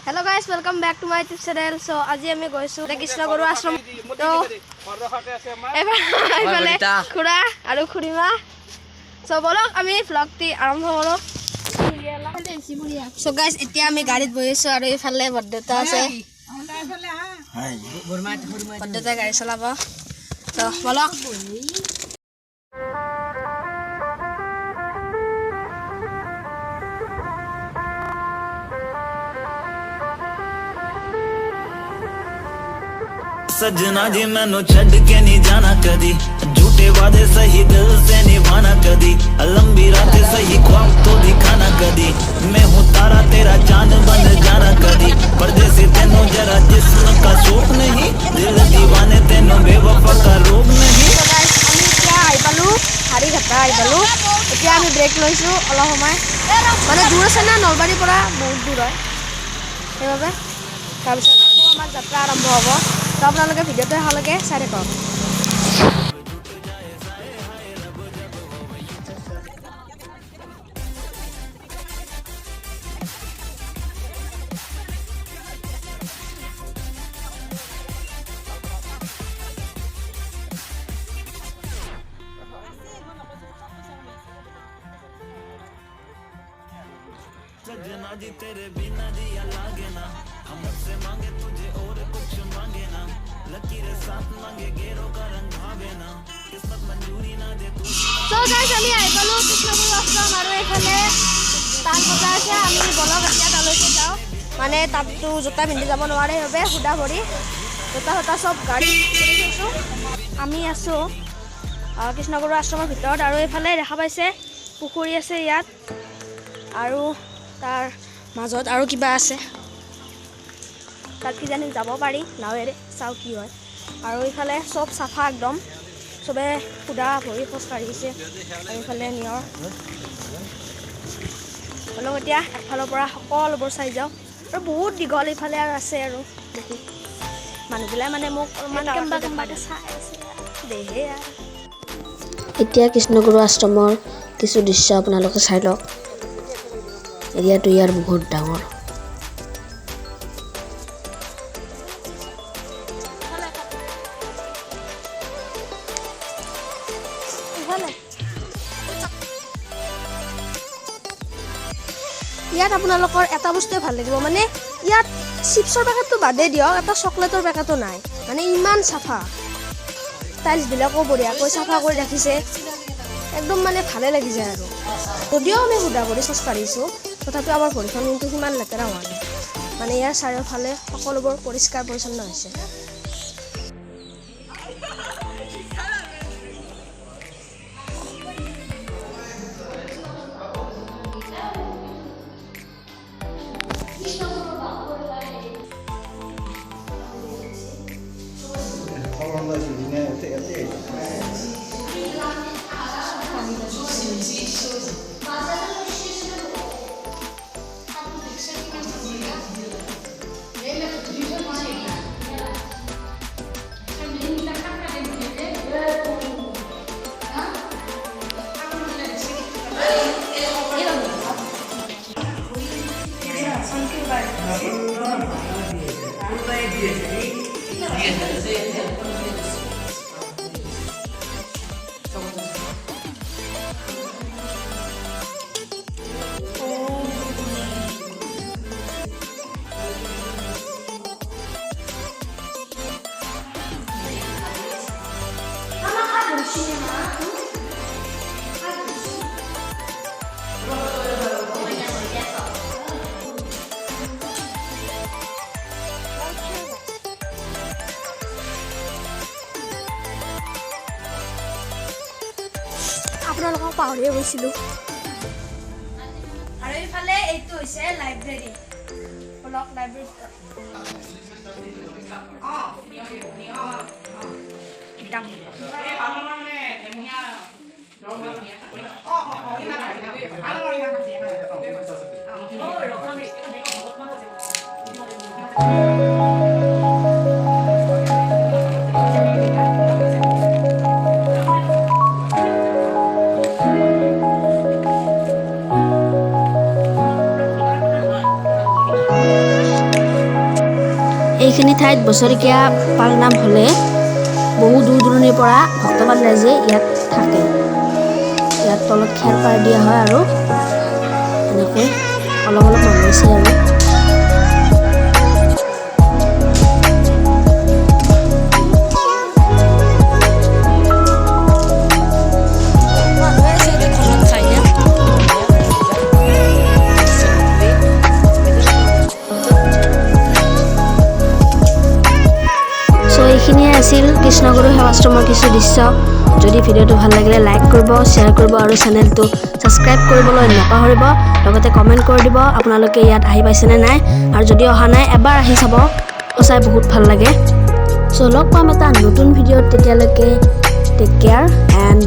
Hello guys, welcome back to my YouTube channel. So আজি আমি গৈছো কৃষ্ণগুৰু আশ্ৰম তো এবাৰে খুড়া আৰু খুড়িমা সো বলক আমি ভ্লগটি আৰম্ভ কৰো সো গাইস এতিয়া আমি গাড়ীত বহিছো আৰু ইফালে বৰদেউতা আছে বৰদেউতা গাড়ী চলাব তো বলক सजना जी मैनू छड़ के नहीं जाना कदी झूठे वादे सही दिल से निभाना कदी लंबी रातें सही ख्वाब तो दिखाना कदी मैं हूँ तारा तेरा चांद बन जाना कदी परदेसी तेनू जरा जिस्म का शौक नहीं दिल दीवाने तेनू बेवफा का रोग नहीं হাৰিঘাটা আহি পালোঁ এতিয়া আমি ব্ৰেক লৈছোঁ অলপ সময় মানে দূৰ আছে না নলবাৰীৰ পৰা বহুত দূৰ হয় সেইবাবে তাৰপিছত আমাৰ যাত্ৰা আৰম্ভ হ'ব তো আপোনালোকে ভিডিঅ'টো শেষলৈকে চাই থাকক सजना जी तेरे बिना दिया लागे ना हम मुझसे मांगे तुझे और कुछ मांगे ना लकीरें साथ मांगे गेरों का रंग भावे ना किस्मत मंजूरी ना दे तू सो गाइस আমি আই পালো কৃষ্ণগুৰু আশ্ৰম আৰু এখানে তাল বজা আছে আমি বলক এতিয়া তালৈকে যাও মানে তাতটো জোতা পিন্ধি যাব নোৱাৰে হবে হুডা ভৰি জোতা সব গাড়ী কৰিছো আমি আছো কৃষ্ণগুৰু আশ্ৰমৰ ভিতৰত আৰু এফালে দেখা পাইছে পুখুৰী আছে ইয়াত আৰু তাৰ মাজত আৰু কিবা আছে তাত কি জানি যাব পাৰি নাৱেৰে চাও কি হয় আৰু ইফালে সব সাফা একদম সবে খুদা ভৰি খোজ কাঢ়িছে আৰু ইফালে নিয়ৰ অলপ এতিয়া একফালৰ পৰা সকলোবোৰ চাই যাওঁ আৰু বহুত দীঘল ইফালে আৰু আছে আৰু দেখি মানুহবিলাক মানে মোক কেম্বাকে চাই আছে দেহে আৰু এতিয়া কৃষ্ণগুৰু আশ্ৰমৰ কিছু দৃশ্য আপোনালোকে চাই লওক এৰিয়াটো ইয়াৰ বহুত ডাঙৰ ইয়াত আপোনালোকৰ এটা বস্তুৱে ভাল লাগিব মানে ইয়াত চিপছৰ পেকেটটো বাদে দিয়ক এটা চকলেটৰ পেকেটো নাই মানে ইমান চাফা টাইলছবিলাকো বঢ়িয়াকৈ চাফা কৰি ৰাখিছে একদম মানে ভালে লাগি যায় আৰু যদিও আমি সুধা কৰি খোজ কাঢ়িছোঁ তথাপিও আমাৰ ভৰিখন কিন্তু সিমান লেতেৰা হোৱা নাই মানে ইয়াৰ চাৰিওফালে সকলোবোৰ পৰিষ্কাৰ পৰিচ্ছন্ন হৈছে আপোনালোকক পাহৰিয়ে গৈছিলোঁ আৰু এইফালে এইটো হৈছে লাইব্ৰেৰী ব্লক লাইব্ৰেৰী এইখিনি ঠাইত বছৰেকীয়া পালনাম হ'লে বহু দূৰ দূৰণিৰ পৰা ভক্তবান ৰাইজে ইয়াত থাকে। ইয়াত তলত খেৰ পাৰ দিয়া হয় আৰু এনেকৈ অলপ অলপ মানুহ আছে আৰু এইখিনিয়ে আছিল কৃষ্ণগুৰু সেৱাশ্ৰমৰ কিছু দৃশ্য। যদি ভিডিঅ'টো ভাল লাগিলে লাইক কৰিব, শ্বেয়াৰ কৰিব আৰু চেনেলটো ছাবস্ক্ৰাইব কৰিবলৈ নাপাহৰিব। লগতে কমেণ্ট কৰি দিব আপোনালোকে ইয়াত আহি পাইছেনে নাই, আৰু যদি অহা নাই এবাৰ আহি চাব, সঁচাই বহুত ভাল লাগে। চ' লগ পাম এটা নতুন ভিডিঅ'ত, তেতিয়ালৈকে টেক কেয়াৰ এণ্ড